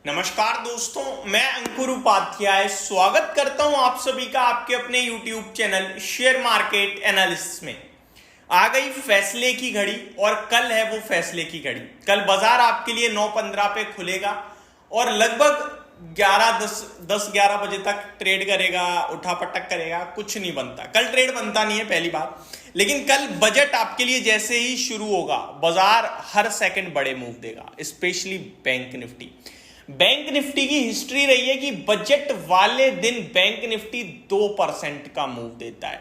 नमस्कार दोस्तों, मैं अंकुर उपाध्याय स्वागत करता हूं आप सभी का आपके अपने YouTube channel share market analysis में। आ गई फैसले की घड़ी और कल है वो फैसले की घड़ी। कल बाजार आपके लिए 9:15 पे खुलेगा और लगभग 10-11 बजे तक ट्रेड करेगा, उठापटक करेगा, कुछ नहीं बनता। कल ट्रेड बनता नहीं है पहली बात, लेकिन कल बजट आपके लिए जैसे ही शुरू होगा बाजार हर सेकंड बड़े मूव देगा, specially bank Nifty. Bank Nifty की हिस्ट्री रही है कि बजट वाले दिन बैंक निफ्टी 2% का मूव देता है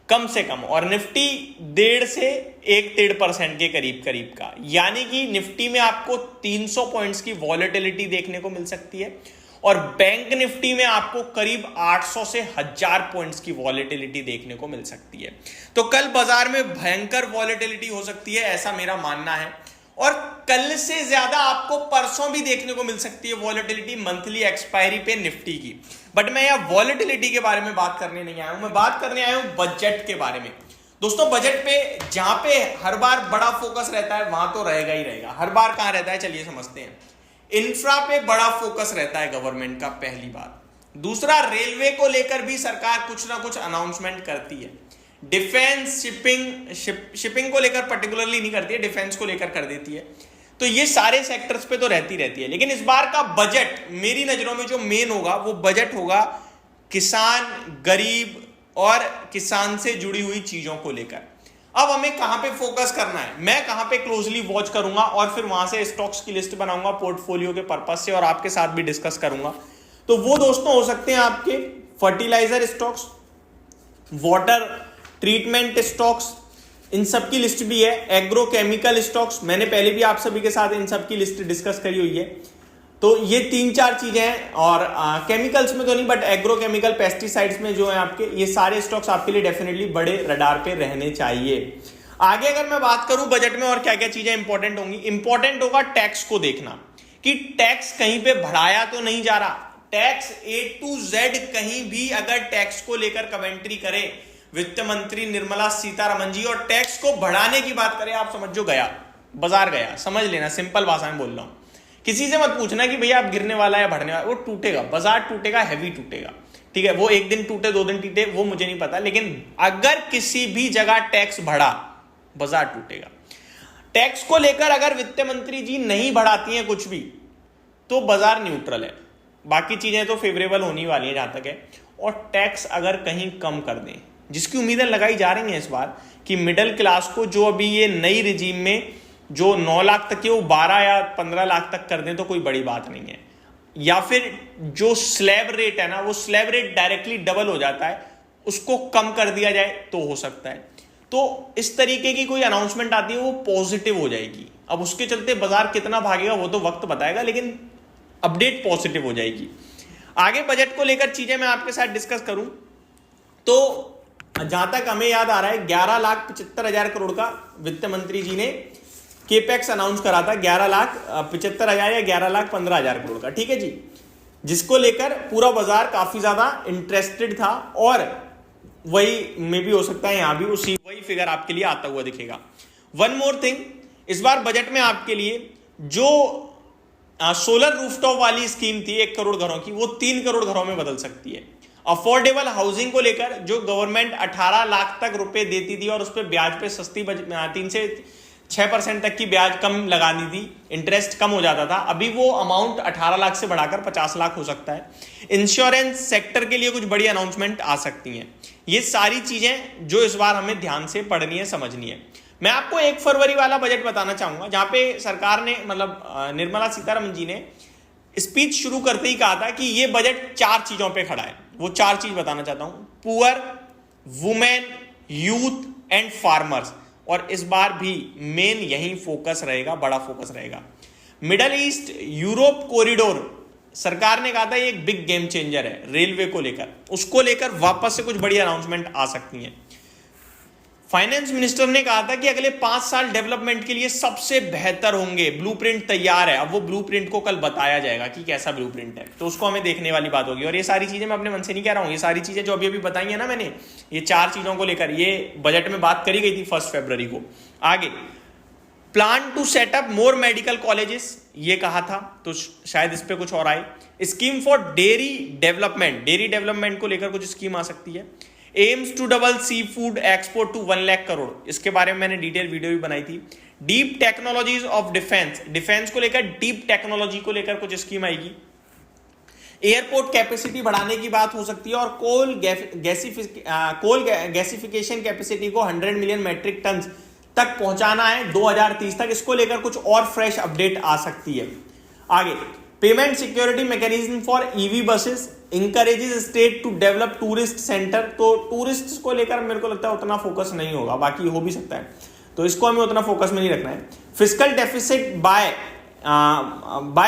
कम से कम, और निफ्टी 1.5 से 1.5% के करीब करीब का। यानी कि निफ्टी में आपको 300 पॉइंट्स की वॉलेटिलिटी देखने को मिल सकती है और बैंक निफ्टी में आपको करीब 800 से 1000 पॉइंट्स की वॉलेटिलिटी देखने को मिल सकती है। तो कल बाजार में भयंकर वॉलेटिलिटी हो सकती है, ऐसा मेरा मानना है। और कल से ज्यादा आपको परसों भी देखने को मिल सकती है वॉलेटिलिटी मंथली एक्सपायरी पे निफ्टी की। बट मैं यह वॉलेटिलिटी के बारे में बात करने नहीं आया हूं, मैं बात करने आया हूं बजट के बारे में। दोस्तों, बजट पे जहां पे हर बार बड़ा फोकस रहता है वहां तो रहेगा ही रहेगा। हर बार कहां रहता है, चलिए समझते हैं। इंफ्रा पे बड़ा फोकस रहता है गवर्नमेंट का, पहली बात। दूसरा, रेलवे को लेकर भी सरकार कुछ ना कुछ अनाउंसमेंट करती है। डिफेंस, शिपिंग को लेकर पर्टिकुलरली नहीं करती है, डिफेंस को लेकर कर देती है। तो ये सारे सेक्टर्स पे तो रहती है। लेकिन इस बार का बजट मेरी नजरों में जो मेन होगा वो बजट होगा किसान, गरीब और किसान से जुड़ी हुई चीजों को लेकर। अब हमें कहां पे फोकस करना है, मैं कहां पे क्लोजली वॉच करूंगा और फिर वहां से स्टॉक्स की लिस्ट बनाऊंगा पोर्टफोलियो के पर्पस से और आपके साथ भी डिस्कस करूंगा। तो वो दोस्तों हो सकते हैं आपके fertiliser stocks, water treatment stocks, इन सब की लिस्ट भी है। एग्रोकेमिकल स्टॉक्स, मैंने पहले भी आप सभी के साथ इन सब की लिस्ट डिस्कस करी हुई है। तो ये 3-4 चीजें हैं। और केमिकल्स में तो नहीं, बट एग्रोकेमिकल, पेस्टिसाइड्स में जो है आपके, ये सारे स्टॉक्स आपके लिए डेफिनेटली बड़े रडार पे रहने चाहिए। आगे अगर मैं बात करूं बजट में और क्या क्या चीजें इंपॉर्टेंट होंगी, इंपॉर्टेंट होगा टैक्स को देखना कि टैक्स कहीं पे बढ़ाया तो नहीं जा रहा। टैक्स A to Z कहीं भी अगर टैक्स को लेकर कमेंट्री करे वित्त मंत्री निर्मला सीतारमण जी और टैक्स को बढ़ाने की बात करें, आप समझो गया बाजार गया, समझ लेना, सिंपल भाषा में बोल रहा हूं। किसी से मत पूछना कि भैया आप गिरने वाला है बढ़ने वाला, वो टूटेगा, बाजार टूटेगा, हैवी टूटेगा, ठीक है। वो एक दिन टूटे, 2 दिन टूटे, वो मुझे नहीं पता, लेकिन अगर किसी भी जगह टैक्स बढ़ा बाजार टूटेगा। टैक्स को लेकर अगर वित्त मंत्री जी नहीं बढ़ाती हैं कुछ भी तो बाजार न्यूट्रल है, बाकी चीजें तो फेवरेबल होने वाली है जहां तक है। और टैक्स अगर कहीं कम कर दें, जिसकी उम्मीदें लगाई जा रही हैं इस बार कि मिडिल क्लास को जो अभी ये नई रिजीम में जो 9 लाख तक के वो 12 या 15 लाख तक कर दें तो कोई बड़ी बात नहीं है। या फिर जो स्लैब रेट है ना, वो स्लैब रेट डायरेक्टली डबल हो जाता है, उसको कम कर दिया जाए तो हो सकता है। तो इस तरीके की कोई अनाउंसमेंट आती है वो पॉजिटिव हो जाएगी। अब उसके चलते बाजार कितना भागेगा वो तो वक्त बताएगा, लेकिन अपडेट पॉजिटिव हो जाएगी। आगे बजट को लेकर चीजें मैं आपके साथ डिस्कस करूं तो जहां तक हमें याद आ रहा है 11,75,000 करोड़ का वित्त मंत्री जी ने केपेक्स अनाउंस करा था, 11,75,000 या 11,15,000 करोड़ का, ठीक है जी, जिसको लेकर पूरा बाजार काफी ज्यादा इंटरेस्टेड था। और वही में भी हो सकता है यहां भी वही फिगर आपके लिए आता हुआ दिखेगा। वन मोर थिंग, इस बार बजट में आपके लिए जो सोलर रूफटॉप वाली स्कीम थी 1 करोड़ घरों की, वो 3 करोड़ घरों में बदल सकती है। अफोर्डेबल हाउसिंग को लेकर जो गवर्नमेंट 18 लाख तक रुपए देती थी और उस पर ब्याज पे सस्ती 3 से 6% तक की ब्याज कम लगानी थी, इंटरेस्ट कम हो जाता था, अभी वो अमाउंट 18 लाख से बढ़ाकर 50 लाख हो सकता है। इंश्योरेंस सेक्टर के लिए कुछ बड़ी अनाउंसमेंट आ सकती हैं। ये सारी चीजें जो इस बार हमें ध्यान से पढ़नी है, समझनी है। मैं आपको 1 फरवरी वाला बजट बताना चाहूंगा, जहां पे सरकार ने निर्मला सीतारमण जी ने स्पीच शुरू करते ही कहा था कि ये बजट 4 चीजों पे खड़ा है। वो 4 चीज बताना चाहता हूं, poor, women, youth and farmers. और इस बार भी मेन यही फोकस रहेगा, बड़ा फोकस रहेगा। मिडल ईस्ट यूरोप कॉरिडोर, सरकार ने कहा था ये एक बिग गेम चेंजर है रेलवे को लेकर, उसको लेकर वापस से कुछ बड़ी अनाउंसमेंट आ सकती हैं। फाइनेंस मिनिस्टर ने कहा था कि अगले 5 साल डेवलपमेंट के लिए सबसे बेहतर होंगे, ब्लूप्रिंट तैयार है। अब वो ब्लूप्रिंट को कल बताया जाएगा कि कैसा ब्लूप्रिंट है, तो उसको हमें देखने वाली बात होगी। और ये सारी चीजें मैं अपने मन से नहीं कह रहा हूं, ये सारी चीजें जो अभी अभी बताई है ना मैंने, ये 4 चीजों को लेकर ये बजट में बात करी गई थी 1 फरवरी को। आगे, plan to set up more medical colleges, ये कहा था, तो शायद इस पे कुछ और आए। स्कीम फॉर डेयरी डेवलपमेंट को लेकर कुछ स्कीम आ सकती है। Aims to double seafood export to 1 lakh crore, इसके बारे में मैंने डिटेल वीडियो भी बनाई थी। डीप टेक्नोलॉजीज ऑफ डिफेंस को लेकर, डीप टेक्नोलॉजी को लेकर कुछ स्कीम आएगी। एयरपोर्ट कैपेसिटी बढ़ाने की बात हो सकती है, और कोल गैसिफिकेशन कैपेसिटी को 100 मिलियन मेट्रिक टन तक पहुंचाना है 2030 तक। इसको लेकर कुछ और फ्रेश अपडेट आ सकती है। आगे, payment security mechanism for EV buses encourages state to develop tourist centre. तो टूरिस्ट को लेकर मेरे को लगता है उतना फोकस नहीं होगा, बाकी हो भी सकता है, तो इसको हमें उतना फोकस में नहीं रखना है। फिस्कल डेफिसिट बाय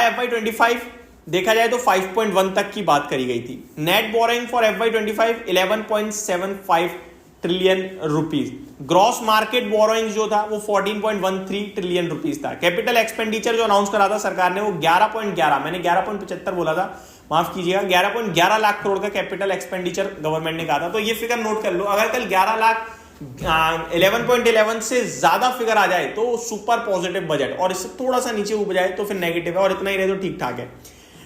FY25 देखा जाए तो 5.1 तक की बात करी गई थी। Net borrowing for FY25 11.75 trillion rupees. Gross market borrowing जो था वो 14.13 ट्रिलियन रुपीज था। कैपिटल एक्सपेंडिचर जो अनाउंस करा था सरकार ने वो 11.11, मैंने 11.75 बोला था, माफ कीजिएगा, 11.11 लाख करोड़ का कैपिटल एक्सपेंडिचर गवर्नमेंट ने कहा था। तो ये फिगर नोट कर लो, अगर कल 11.11 से ज्यादा फिगर आ जाए तो सुपर पॉजिटिव बजट, और इससे थोड़ा सा नीचे ऊपर जाए तो फिर नेगेटिव है, और इतना ही रहे तो ठीक ठाक है।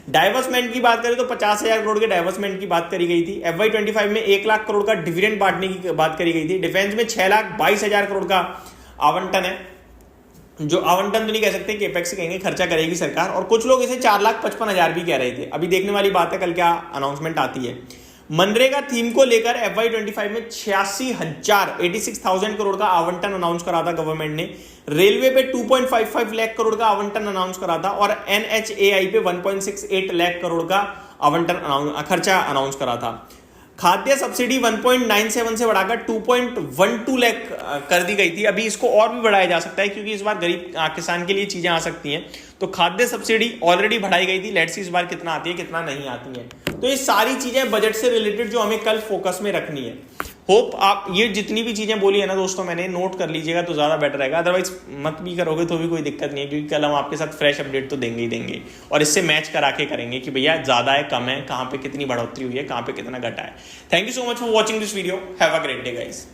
डाइवर्समेंट की बात करें तो 50,000 करोड़ के डाइवर्समेंट की बात करी गई थी। FY25 में 1 लाख करोड़ का डिविडेंड बांटने की बात करी गई थी। डिफेंस में 6,22,000 करोड़ का आवंटन है, जो आवंटन तो नहीं कह सकते, केपेक्स से कहेंगे, खर्चा करेगी सरकार, और कुछ लोग इसे 4,55,000 भी कह रहे थे। अभी देखने वाली बात है कल क्या अनाउंसमेंट आती है। मनरेगा थीम को लेकर FY25 में 86,000 करोड़ का आवंटन अनाउंस करा था गवर्नमेंट ने। रेलवे पे 2.55 लाख करोड़ का आवंटन अनाउंस करा था, और NHAI पे 1.68 लाख करोड़ का आवंटन खर्चा अनाउंस करा था। खाद्य सब्सिडी 1.97 से बढ़ाकर 2.12 लाख कर दी गई थी। अभी इसको और भी बढ़ाया जा सकता है, क्योंकि इस बार गरीब किसान के लिए चीजें आ सकती हैं। तो खाद्य सब्सिडी ऑलरेडी बढ़ाई गई थी, लेट्स सी इस बार कितना आती है कितना नहीं आती है। तो ये सारी चीजें बजट से रिलेटेड जो हमें कल फोकस में रखनी है। होप आप ये जितनी भी चीजें बोली है ना दोस्तों, मैंने नोट कर लीजिएगा तो ज्यादा बेटर रहेगा। अदरवाइज मत भी करोगे तो भी कोई दिक्कत नहीं है, क्योंकि कल हम आपके साथ फ्रेश अपडेट तो देंगे ही देंगे, और इससे मैच करा के करेंगे कि भैया ज्यादा है कम है, कहाँ पे कितनी बढ़ोतरी हुई है, कहाँ पे कितना घटा है। Thank you so much for watching this video. Have a great day guys.